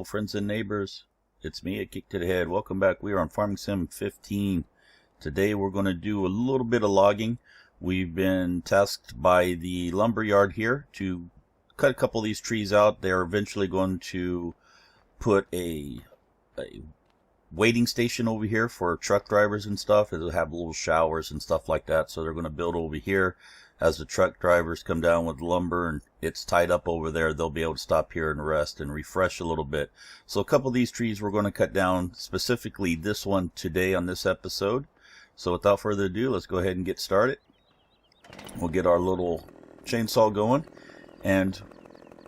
friends and neighbors. It's me, Akiic ToDaHead. Welcome back. We are on Farming Sim 15. Today we're going to do a little bit of logging. We've been tasked by the lumber yard here to cut a couple of these trees out. They're eventually going to put a waiting station over here for truck drivers and stuff. It'll have little showers and stuff like that. So they're going to build over here. As the truck drivers come down with lumber and it's tied up over there, they'll be able to stop here and rest and refresh a little bit. So a couple of these trees we're going to cut down, specifically this one today on this episode. So without further ado, let's go ahead and get started. We'll get our little chainsaw going, and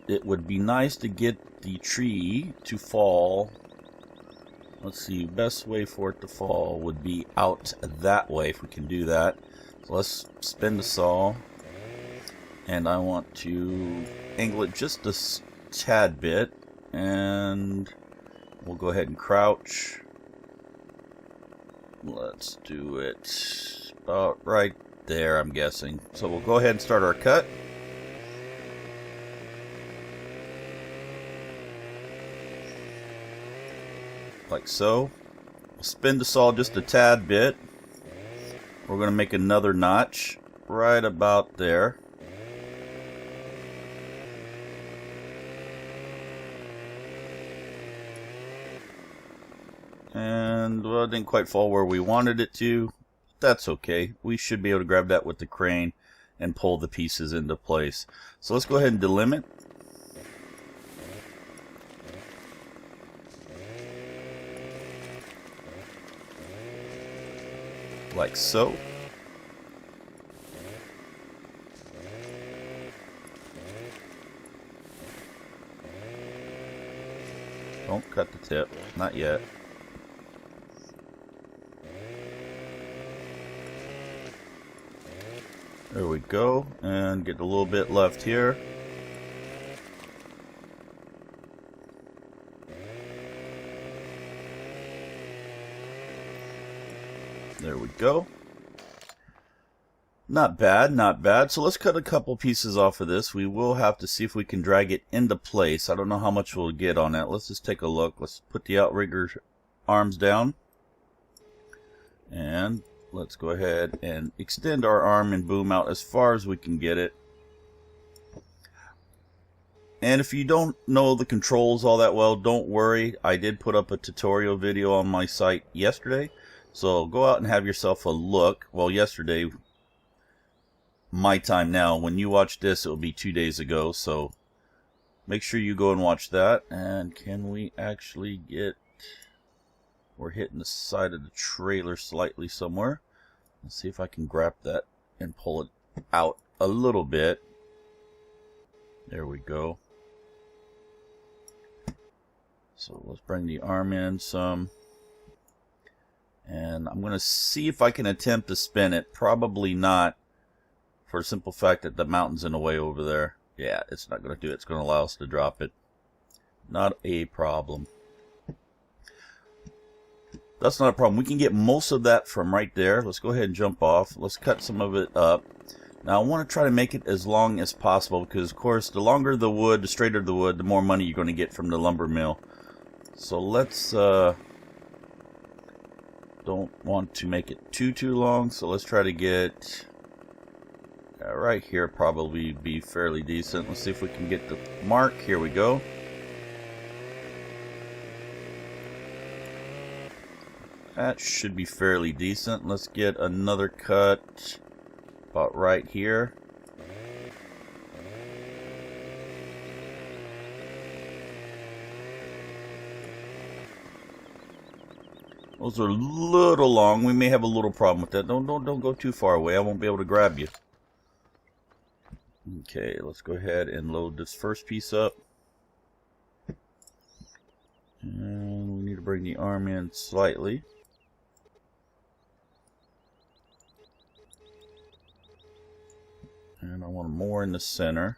it would be nice to get the tree to fall. Let's see, best way for it to fall would be out that way, if we can do that. So let's spin the saw, and I want to angle it just a tad bit, and we'll go ahead and crouch. Let's do it about right there, I'm guessing. So we'll go ahead and start our cut. Like so. We'll spin the saw just a tad bit. We're going to make another notch right about there. And well, it didn't quite fall where we wanted it to. That's okay. We should be able to grab that with the crane and pull the pieces into place. So let's go ahead and delimit. Like so. Don't cut the tip, not yet. There we go, and get a little bit left here. There we go. Not bad, not bad. So let's cut a couple pieces off of this. We will have to see if we can drag it into place. I don't know how much we'll get on that. Let's just take a look. Let's put the outrigger arms down. And let's go ahead and extend our arm and boom out as far as we can get it. And if you don't know the controls all that well, don't worry. I did put up a tutorial video on my site yesterday. So go out and have yourself a look. Well, yesterday, my time now. When you watch this, it will be 2 days ago. So make sure you go and watch that. And can we actually get... We're hitting the side of the trailer slightly somewhere. Let's see if I can grab that and pull it out a little bit. There we go. So let's bring the arm in some. And I'm going to see if I can attempt to spin it. Probably not, for the simple fact that the mountain's in the way over there. Yeah, it's not going to do it. It's going to allow us to drop it. Not a problem. That's not a problem. We can get most of that from right there. Let's go ahead and jump off. Let's cut some of it up. Now I want to try to make it as long as possible because, of course, the longer the wood, the straighter the wood, the more money you're going to get from the lumber mill. So let's... don't want to make it too long, so let's try to get right here. Probably be fairly decent. Let's see if we can get the mark. Here we go. That should be fairly decent. Let's get another cut about right here. Those are a little long. We may have a little problem with that. Don't go too far away. I won't be able to grab you. Okay, let's go ahead and load this first piece up. And we need to bring the arm in slightly. And I want more in the center.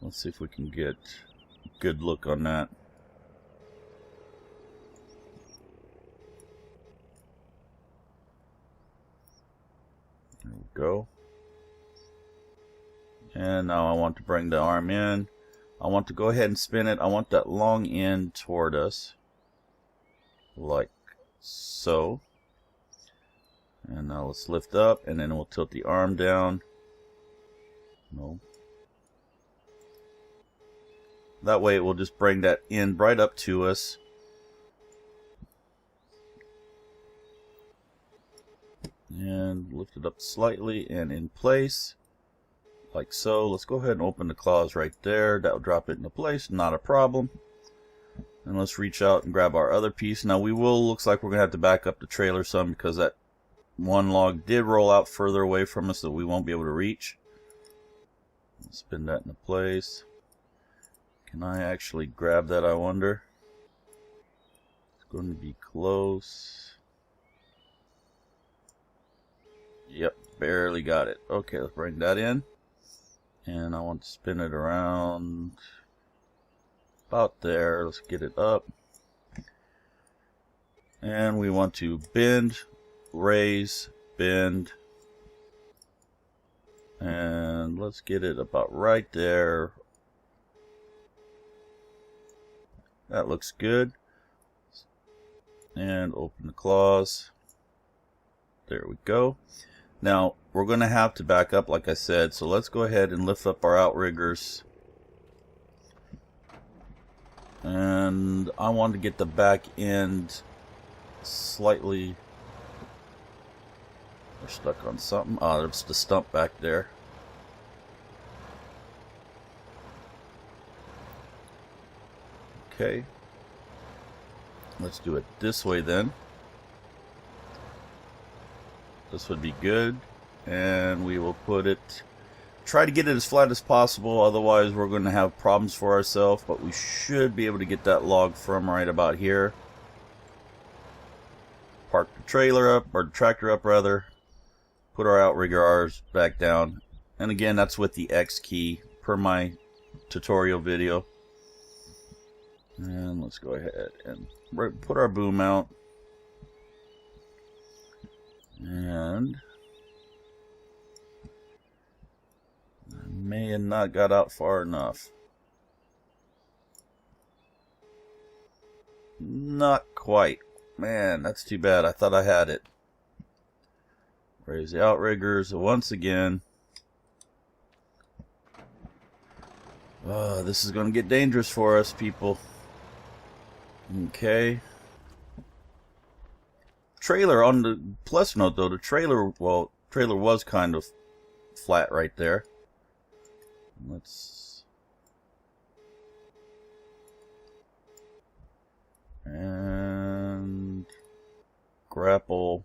Let's see if we can get a good look on that. There we go. And now I want to bring the arm in I want to go ahead and spin it. I want that long end toward us, like so. And now let's lift up, and then we'll tilt the arm down. No. That way it will just bring that end right up to us. And lift it up slightly and in place, like so. Let's go ahead and open the claws right there. That will drop it into place, not a problem. And let's reach out and grab our other piece. Now looks like we're going to have to back up the trailer some because that one log did roll out further away from us that we won't be able to reach. Spin that into place. Can I actually grab that, I wonder? It's going to be close. Yep, barely got it. Okay, let's bring that in. And I want to spin it around about there. Let's get it up. And we want to bend, raise, bend. And let's get it about right there. That looks good. And open the claws. There we go. Now we're going to have to back up, like I said, so let's go ahead and lift up our outriggers. And I want to get the back end slightly. We're stuck on something. Oh, there's the stump back there. Okay. Let's do it this way then. This would be good. And we will put it, try to get it as flat as possible, otherwise we're going to have problems for ourselves, but we should be able to get that log from right about here. Park the trailer up, or the tractor up rather. Put our outrigger R's back down. And again, that's with the X key per my tutorial video. And let's go ahead and put our boom out. And I may have not got out far enough. Not quite. Man, that's too bad. I thought I had it. Raise the outriggers once again. This is going to get dangerous for us, people. Okay. Trailer, on the plus note though, the trailer was kind of flat right there. Let's, and grapple.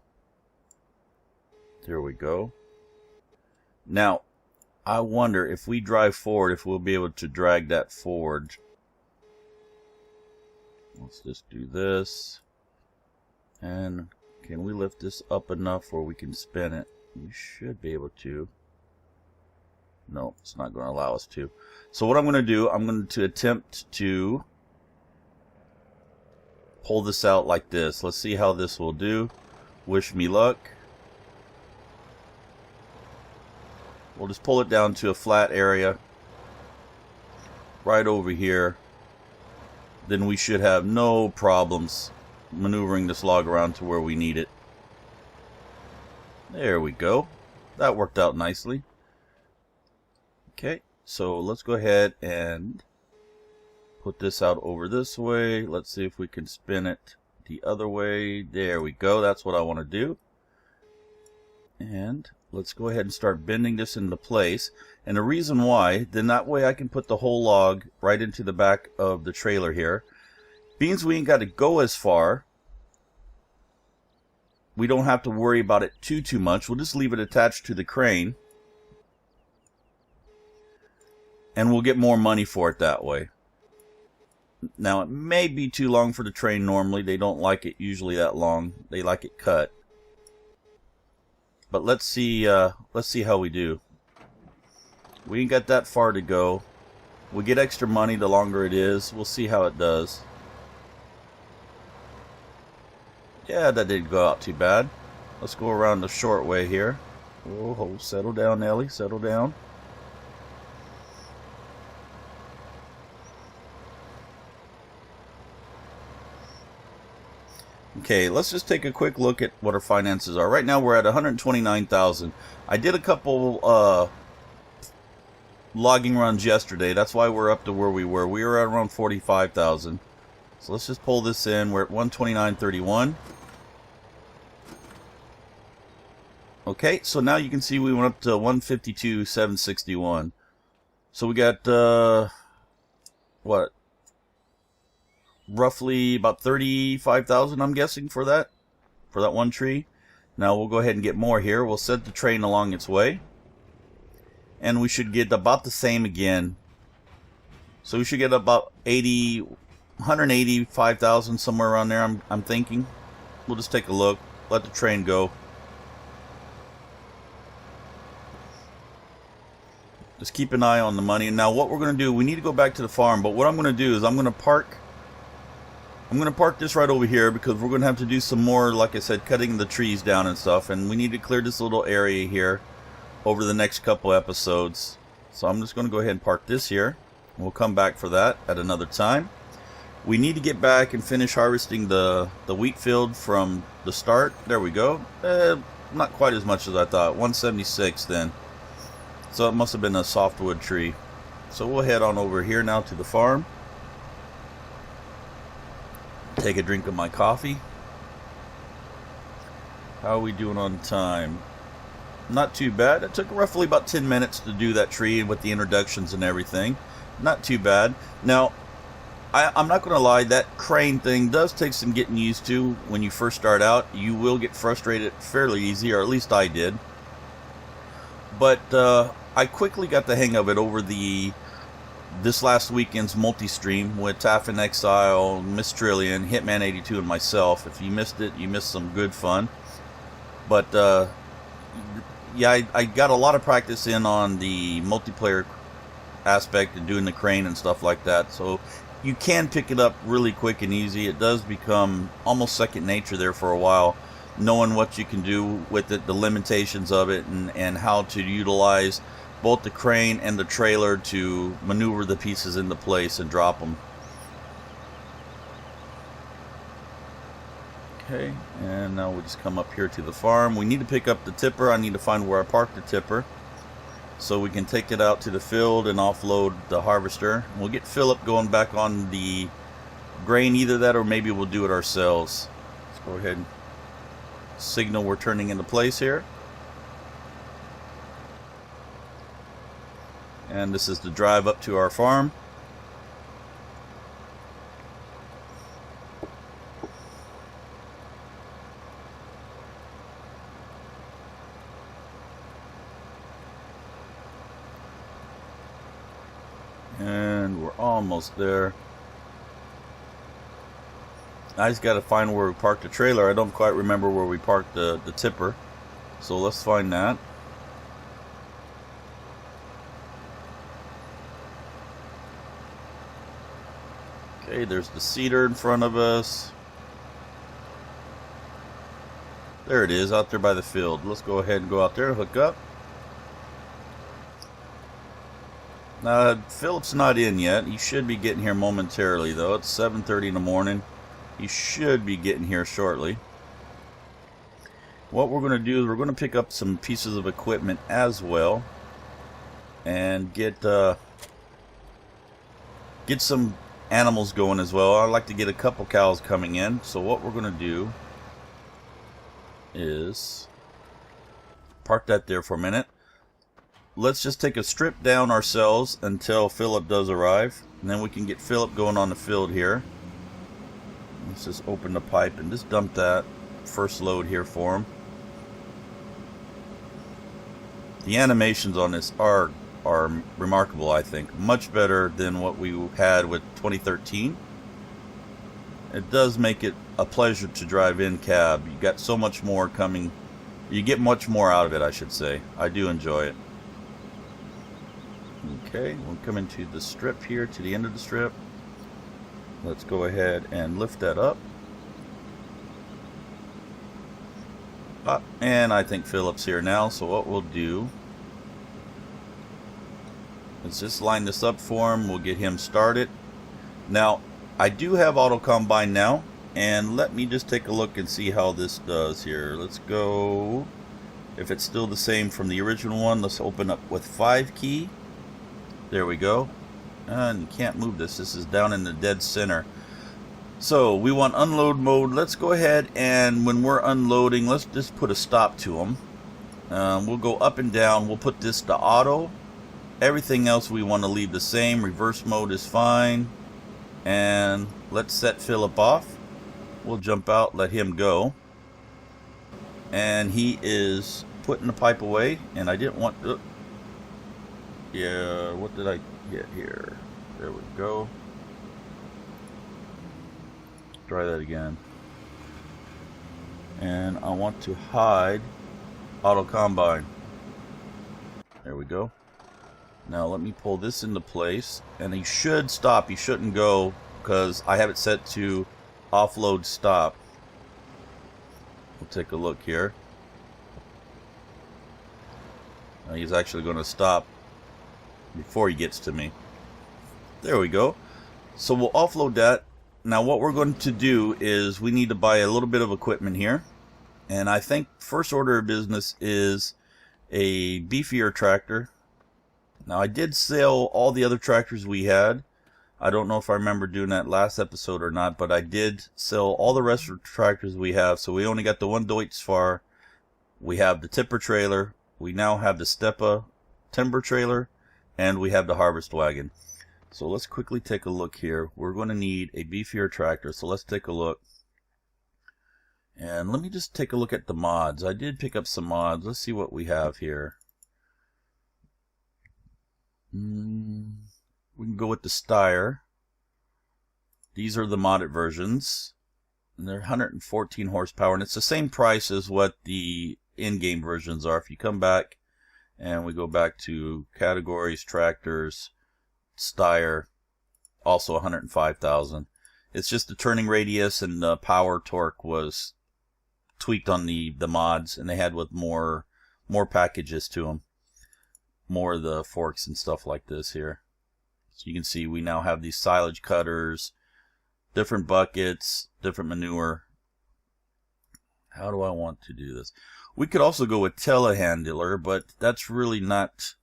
There we go. Now I wonder if we drive forward, if we'll be able to drag that forward. Let's just do this. And can we lift this up enough where we can spin it? We should be able to. No, it's not going to allow us to. So what I'm going to do, I'm going to attempt to pull this out like this. Let's see how this will do. Wish me luck. We'll just pull it down to a flat area right over here. Then we should have no problems maneuvering this log around to where we need it. There we go. That worked out nicely. Okay, so let's go ahead and put this out over this way. Let's see if we can spin it the other way. There we go. That's what I want to do. And let's go ahead and start bending this into place. And the reason why, then that way I can put the whole log right into the back of the trailer here. Means we ain't got to go as far. We don't have to worry about it too much. We'll just leave it attached to the crane. And we'll get more money for it that way. Now it may be too long for the train normally. They don't like it usually that long. They like it cut. But let's see how we do. We ain't got that far to go. We get extra money the longer it is. We'll see how it does. Yeah, that didn't go out too bad. Let's go around the short way here. Oh, settle down, Ellie. Settle down. Okay, let's just take a quick look at what our finances are. Right now we're at 129,000. I did a couple logging runs yesterday. That's why we're up to where we were. We were at around 45,000. So let's just pull this in. We're at 129.31. Okay, so now you can see we went up to 152,761. So we got what? Roughly about 35,000, I'm guessing, for that one tree. Now we'll go ahead and get more here. We'll set the train along its way, and we should get about the same again. So we should get about 185,000, somewhere around there. I'm thinking. We'll just take a look. Let the train go. Just keep an eye on the money. And now what we're going to do, we need to go back to the farm. But what I'm going to do is I'm going to park this right over here, because we're going to have to do some more, like I said, cutting the trees down and stuff. And we need to clear this little area here over the next couple episodes. So I'm just going to go ahead and park this here. We'll come back for that at another time. We need to get back and finish harvesting the wheat field from the start. There we go. Not quite as much as I thought. 176 then. So it must have been a softwood tree. So we'll head on over here now to the farm. Take a drink of my coffee. How are we doing on time? Not too bad. It took roughly about 10 minutes to do that tree with the introductions and everything. Not too bad. Now, I'm not going to lie, that crane thing does take some getting used to when you first start out. You will get frustrated fairly easy, or at least I did. But I quickly got the hang of it over this last weekend's multi-stream with Taff in Exile, Miss Trillion, Hitman 82, and myself. If you missed it, you missed some good fun. But yeah, I got a lot of practice in on the multiplayer aspect and doing the crane and stuff like that. So you can pick it up really quick and easy. It does become almost second nature there for a while, knowing what you can do with it, the limitations of it, and how to utilize both the crane and the trailer to maneuver the pieces into place and drop them. Okay, and now we'll just come up here to the farm. We need to pick up the tipper. I need to find where I parked the tipper so we can take it out to the field and offload the harvester. We'll get Philip going back on the grain, either that or maybe we'll do it ourselves. Let's go ahead and signal we're turning into place here. And this is the drive up to our farm. And we're almost there. I just got to find where we parked the trailer. I don't quite remember where we parked the tipper. So let's find that. Okay, there's the cedar in front of us. There it is, out there by the field. Let's go ahead and go out there and hook up. Philip's not in yet. He should be getting here momentarily, though. It's 7:30 in the morning. He should be getting here shortly. What we're going to do is we're going to pick up some pieces of equipment as well, and get some animals going as well. I'd like to get a couple cows coming in. So what we're going to do is park that there for a minute. Let's just take a strip down ourselves until Philip does arrive, and then we can get Philip going on the field here. Let's just open the pipe and just dump that first load here for him. The animations on this are remarkable, I think. Much better than what we had with 2013. It does make it a pleasure to drive in cab. You got so much more coming. You get much more out of it, I should say. I do enjoy it. Okay, we'll come into the strip here, to the end of the strip. Let's go ahead and lift that up. And I think Philip's here now, so what we'll do is just line this up for him. We'll get him started. Now, I do have auto combine now, and let me just take a look and see how this does here. Let's go, if it's still the same from the original one, let's open up with 5 key. There we go. And you can't move this. This is down in the dead center. So we want unload mode. Let's go ahead and when we're unloading, let's just put a stop to them. We'll go up and down. We'll put this to auto. Everything else we want to leave the same. Reverse mode is fine. And let's set Philip off. We'll jump out, let him go. And he is putting the pipe away. And I didn't want to... Yeah, what did I get here? There we go. Try that again. And I want to hide auto combine. There we go. Now let me pull this into place, and he should stop. He shouldn't go because I have it set to offload stop. We'll take a look here. Now he's actually going to stop before he gets to me. There we go. So we'll offload that. Now what we're going to do is we need to buy a little bit of equipment here. And I think first order of business is a beefier tractor. Now I did sell all the other tractors we had. I don't know if I remember doing that last episode or not, but I did sell all the rest of the tractors we have. So we only got the one Deutz-Fahr. We have the tipper trailer. We now have the Steppa timber trailer. And we have the harvest wagon. So let's quickly take a look here. We're going to need a beefier tractor. So let's take a look. And let me just take a look at the mods. I did pick up some mods. Let's see what we have here. We can go with the Steyr. These are the modded versions. And they're 114 horsepower. And it's the same price as what the in-game versions are. If you come back and we go back to categories, tractors, Steyr, also 105,000. It's just the turning radius and the power torque was tweaked on the mods, and they had with more packages to them, more of the forks and stuff like this here. So you can see we now have these silage cutters, different buckets, different manure. How do I want to do this? We could also go with telehandler, but that's really not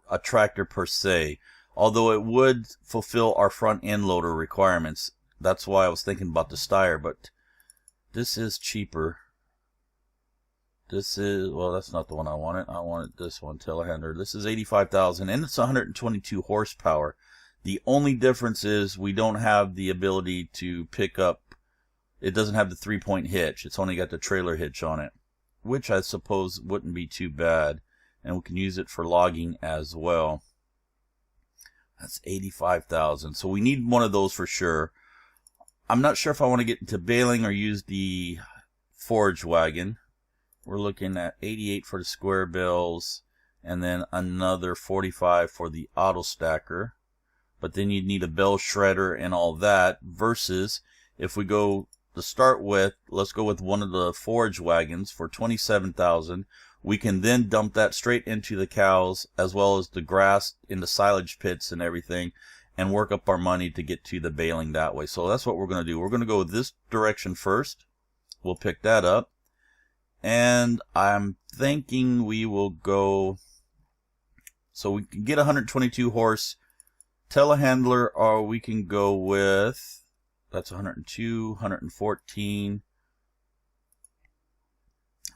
a tractor per se, although it would fulfill our front end loader requirements. That's why I was thinking about the Steyr, but this is cheaper. This is, well, that's not the one I wanted. I wanted this one, telehandler. This is 85,000 and it's 122 horsepower. The only difference is we don't have the ability to pick up, it doesn't have the 3-point hitch. It's only got the trailer hitch on it, which I suppose wouldn't be too bad. And we can use it for logging as well. That's 85,000. So we need one of those for sure. I'm not sure if I want to get into baling or use the forage wagon. We're looking at 88 for the square bales and then another 45 for the auto stacker. But then you'd need a bale shredder and all that, versus if we go to start with, let's go with one of the forage wagons for 27,000. We can then dump that straight into the cows as well as the grass in the silage pits and everything, and work up our money to get to the baling that way. So that's what we're going to do. We're going to go this direction first. We'll pick that up. And I'm thinking we will go, so we can get 122 horse telehandler, or we can go with, that's 102, 114,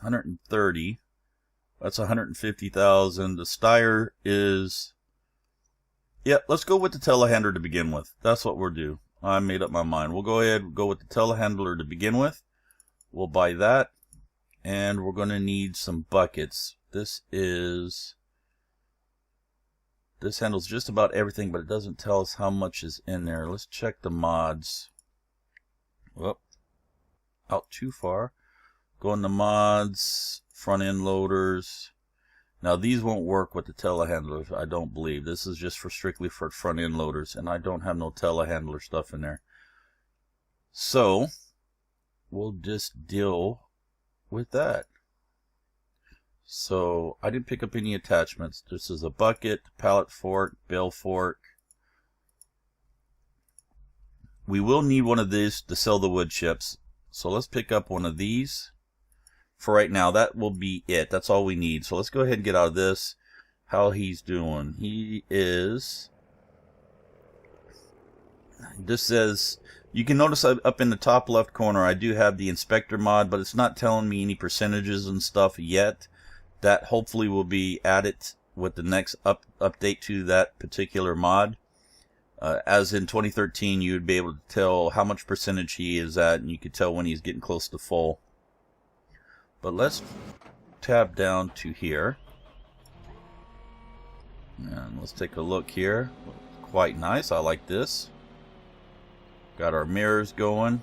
130. That's 150,000. The Steyr is, yeah, let's go with the telehandler to begin with. That's what we'll do. I made up my mind. We'll go ahead and go with the telehandler to begin with. We'll buy that. And we're going to need some buckets. This handles just about everything, but it doesn't tell us how much is in there. Let's check the mods. Whoop. Out too far. Go in the mods, front end loaders. Now these won't work with the telehandlers, I don't believe. This is just strictly for front end loaders, and I don't have no telehandler stuff in there. So we'll just deal with that. So I didn't pick up any attachments. This is a bucket, pallet fork, bale fork. We will need one of these to sell the wood chips. So let's pick up one of these. For right now, that will be it. That's all we need. So let's go ahead and get out of this. How he's doing. He is... This says... You can notice up in the top left corner, I do have the inspector mod, but it's not telling me any percentages and stuff yet. That hopefully will be added with the next update to that particular mod. As in 2013, you would be able to tell how much percentage he is at, and you could tell when he's getting close to full. But let's tab down to here. And let's take a look here. Quite nice. I like this. Got our mirrors going.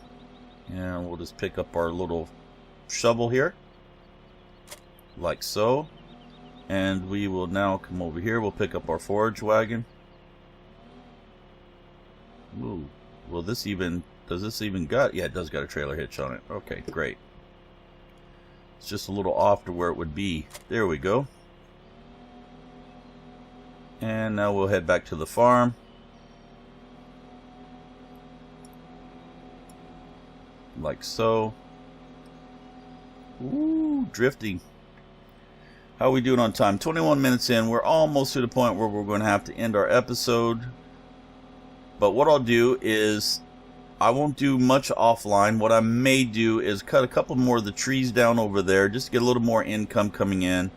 And we'll just pick up our little shovel here. Like so. And we will now come over here. We'll pick up our forage wagon. Ooh. Will this even... Does this even got... Yeah, it does got a trailer hitch on it. Okay, great. It's just a little off to where it would be. There we go. And now we'll head back to the farm. Like so. Ooh, drifting. How are we doing on time? 21 minutes in. We're almost to the point where we're going to have to end our episode. But what I'll do is... I won't do much offline. What I may do is cut a couple more of the trees down over there just to get a little more income coming in.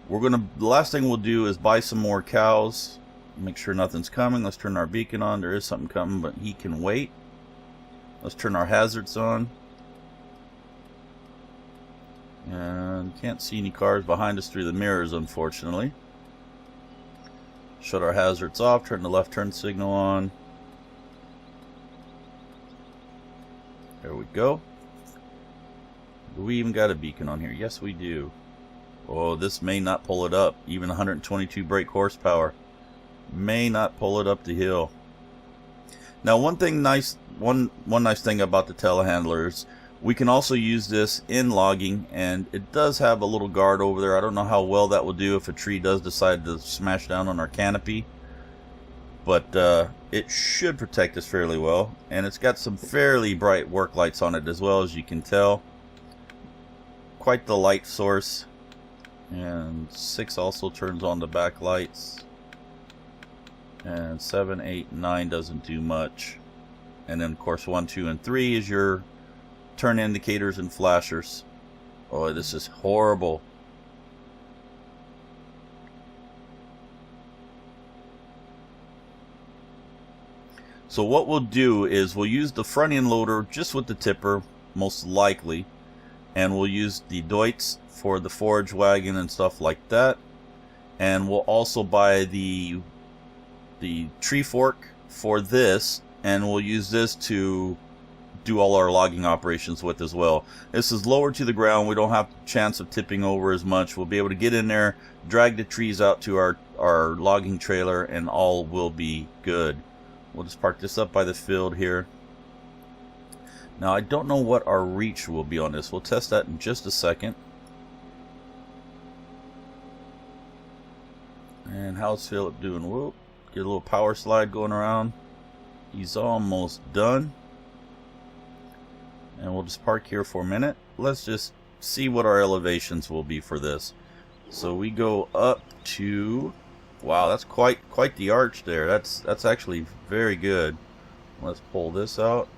The last thing we'll do is buy some more cows. Make sure nothing's coming. Let's turn our beacon on. There is something coming, but he can wait. Let's turn our hazards on. And can't see any cars behind us through the mirrors, unfortunately. Shut our hazards off. Turn the left turn signal on. There we go. Do we even got a beacon on here? Yes, we do. Oh, this may not pull it up. Even 122 brake horsepower may not pull it up the hill. Now, one nice thing about the telehandlers, we can also use this in logging, and it does have a little guard over there. I don't know how well that will do if a tree does decide to smash down on our canopy, but it should protect us fairly well. And it's got some fairly bright work lights on it as well, as you can tell. Quite the light source. And 6 also turns on the back lights. And 7, 8, 9 doesn't do much. And then of course 1, 2, and 3 is your turn indicators and flashers. Oh, this is horrible. So what we'll do is we'll use the front end loader just with the tipper, most likely. And we'll use the Deutz for the forage wagon and stuff like that. And we'll also buy the tree fork for this. And we'll use this to do all our logging operations with as well. This is lower to the ground. We don't have a chance of tipping over as much. We'll be able to get in there, drag the trees out to our logging trailer, and all will be good. We'll just park this up by the field here. Now, I don't know what our reach will be on this. We'll test that in just a second. And how's Philip doing? Whoop. Get a little power slide going around. He's almost done. And we'll just park here for a minute. Let's just see what our elevations will be for this. So we go up to... Wow, that's quite the arch there. That's actually very good. Let's pull this out.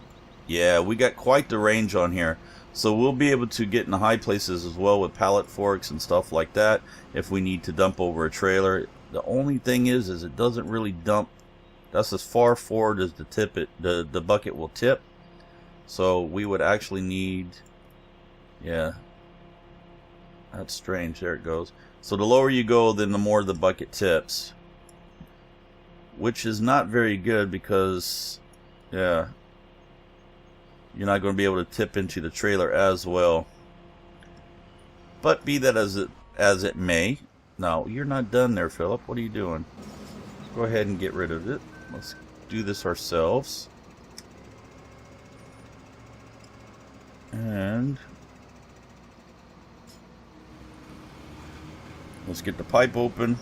Yeah, we got quite the range on here. So we'll be able to get in the high places as well with pallet forks and stuff like that if we need to dump over a trailer. The only thing is it doesn't really dump. That's as far forward as the bucket will tip. So we would actually need... Yeah. That's strange. There it goes. So the lower you go, then the more the bucket tips. Which is not very good because, yeah, you're not going to be able to tip into the trailer as well. But be that as it may. No, you're not done there, Philip. What are you doing? Go ahead and get rid of it. Let's do this ourselves. And... let's get the pipe open.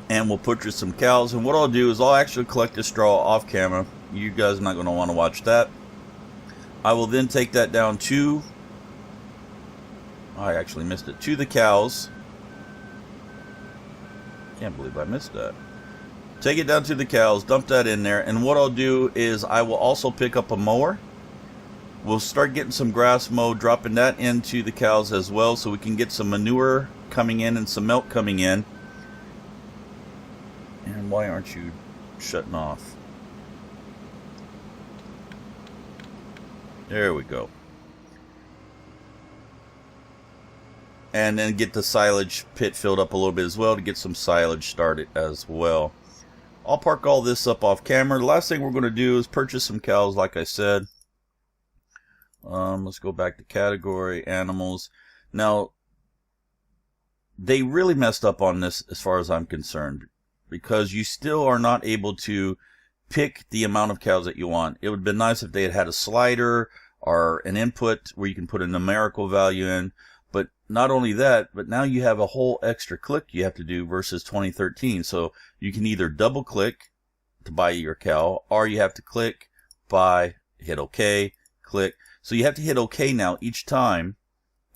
and we'll purchase some cows. And what I'll do is I'll actually collect the straw off camera. You guys are not going to want to watch that. I will then take that down to, I actually missed it, to the cows. Can't believe I missed that. Take it down to the cows, dump that in there, and what I'll do is I will also pick up a mower. We'll start getting some grass mowed, dropping that into the cows as well, so we can get some manure coming in and some milk coming in. And why aren't you shutting off? There we go. And then get the silage pit filled up a little bit as well to get some silage started as well. I'll park all this up off camera. The last thing we're going to do is purchase some cows, like I said. Let's go back to category, animals. Now, they really messed up on this as far as I'm concerned, because you still are not able to pick the amount of cows that you want. It would have been nice if they had a slider or an input where you can put a numerical value in. But not only that, but now you have a whole extra click you have to do versus 2013. So you can either double click to buy your cow, or you have to click, buy, hit OK, click. So you have to hit OK now each time,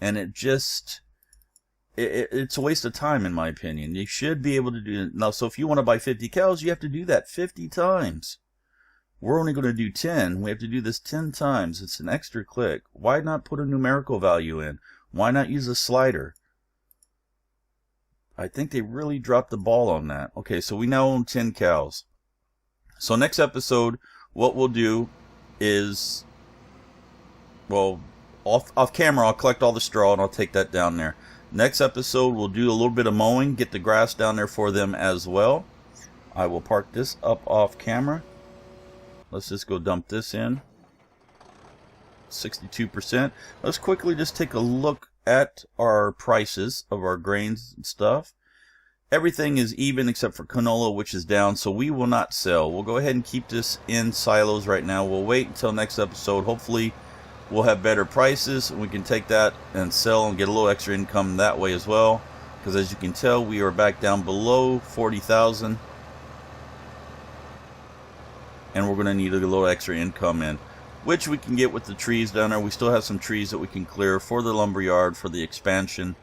and it's a waste of time in my opinion. You should be able to do it now. So if you want to buy 50 cows, you have to do that 50 times. We're only going to do 10. We have to do this 10 times. It's an extra click. Why not put a numerical value in? Why not use a slider? I think they really dropped the ball on that. Okay, so we now own 10 cows. So next episode, what we'll do is, well, off camera, I'll collect all the straw and I'll take that down there. Next episode, we'll do a little bit of mowing, get the grass down there for them as well. I will park this up off camera. Let's just go dump this in. 62%. Let's quickly just take a look at our prices of our grains and stuff. Everything is even except for canola, which is down, so we will not sell. We'll go ahead and keep this in silos right now. We'll wait until next episode. Hopefully we'll have better prices. We can take that and sell and get a little extra income that way as well, because as you can tell, we are back down below 40,000, and we're going to need a little extra income in, which we can get with the trees down there. We still have some trees that we can clear for the lumberyard, for the expansion.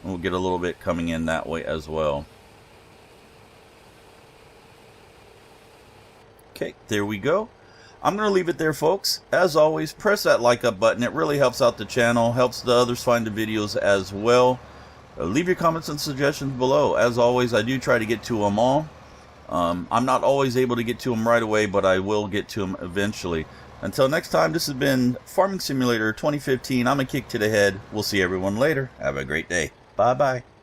And we'll get a little bit coming in that way as well. Okay, there we go. I'm going to leave it there, folks. As always, press that like up button. It really helps out the channel, helps the others find the videos as well. Leave your comments and suggestions below. As always, I do try to get to them all. I'm not always able to get to them right away, but I will get to them eventually. Until next time, this has been Farming Simulator 2015. I'm Akiic to the head. We'll see everyone later. Have a great day. Bye-bye.